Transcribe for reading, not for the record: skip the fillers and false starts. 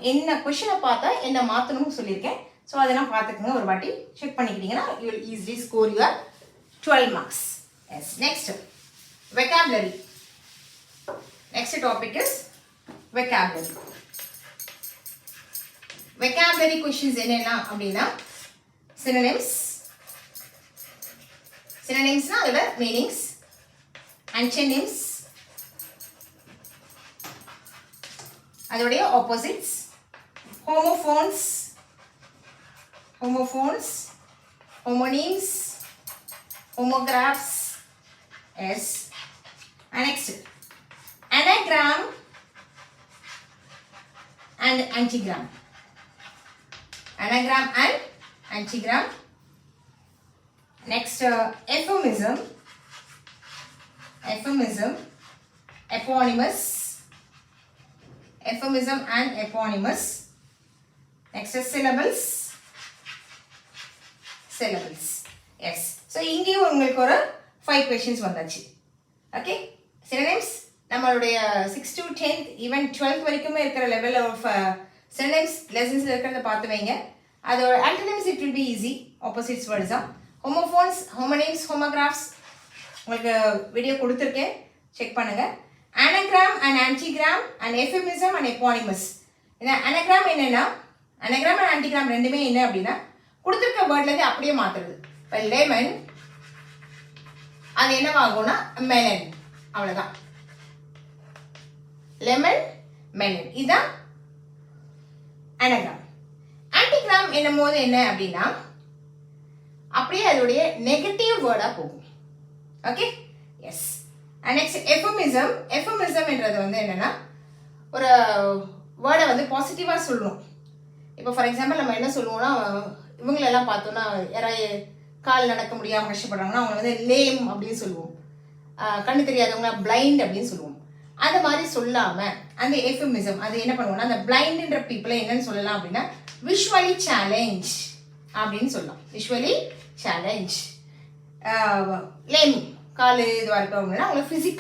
என்ன கொஷினை பார்த்தா என்ன மாற்றணும்னு சொல்லியிருக்கேன். ஸோ அதெல்லாம் பார்த்துக்குங்க, ஒரு வாட்டி செக் பண்ணிக்கிட்டீங்கன்னா you will easily score your 12 marks. Yes, next vocabulary. Next topic is vocabulary. Vocabulary questions என்னென்னா அப்படின்னா சினோனிம்ஸ். சினோனிம்ஸ்னா அதோட மீனிங்ஸ், ஆன்டோனிம்ஸ் அதோடைய opposites, homophones, homophones, homonyms, homographs. Yes, next anagram and antigram. Anagram and antigram. Next, euphemism, euphemism, eponymous, euphemism and eponymous. Next, syllables, syllables. Yes, so இங்கே உங்களுக்கு ஒரு 5 questions வந்தாச்சு. Okay, synonyms நம்மளுடைய 6th to 10th even 12th வரைக்குமே இருக்கிற level of synonyms லெசன்ஸில் இருக்கிறத பார்த்து வைங்க. அதோட antonyms it will be easy, opposites words தான். ஹோமோஃபோன்ஸ், ஹோமோனிம்ஸ், ஹோமோகிராஃப்ஸ் உங்களுக்கு வீடியோ கொடுத்துருக்கேன், செக் பண்ணுங்கள். anagram and antigram and euphemism and eponymous. இந்த anagram என்னென்னா, anagram அண்ட் ஆன்டிகிராம் ரெண்டுமே என்ன அப்படின்னா கொடுத்துருக்க வேர்ட்லேருந்து அப்படியே மாற்றுறது. இப்போ லெமன் அது என்னவாகும்னா மெலன், அவ்வளோதான். லெமன், மெலன், இதுதான் anagram. ஆன்டிகிராம் என்னும் போது என்ன அப்படின்னா அப்படியே அதோடைய நெகட்டிவ் வேர்டா போகும். Okay, yes. Next euphemism. Euphemism என்றது வந்து என்னன்னா ஒரு வேர்டை வந்து பாசிட்டிவாக சொல்லணும். இப்போ ஃபார் எக்ஸாம்பிள் நம்ம என்ன சொல்லுவோம்னா, இவங்களெல்லாம் பார்த்தோன்னா யாராவது கால் நடக்க முடியாமல் கஷ்டப்படுறாங்கன்னா அவங்க வந்து லேம் அப்படின்னு சொல்லுவோம். கண்ணு தெரியாதவங்க பிளைண்ட் அப்படின்னு சொல்லுவோம். அந்த மாதிரி சொல்லாமல் அந்த எஃபெமிசம் அது என்ன பண்ணுவோம்னா அந்த பிளைண்டுன்ற பீப்புளை என்னன்னு சொல்லலாம் அப்படின்னா விஷுவலி சேலஞ்ச் அப்படின்னு சொல்லலாம். Visually challenge. லேம் கால் இதுவாக இருக்கவங்கன்னா அவங்களை ஃபிசிக்கல்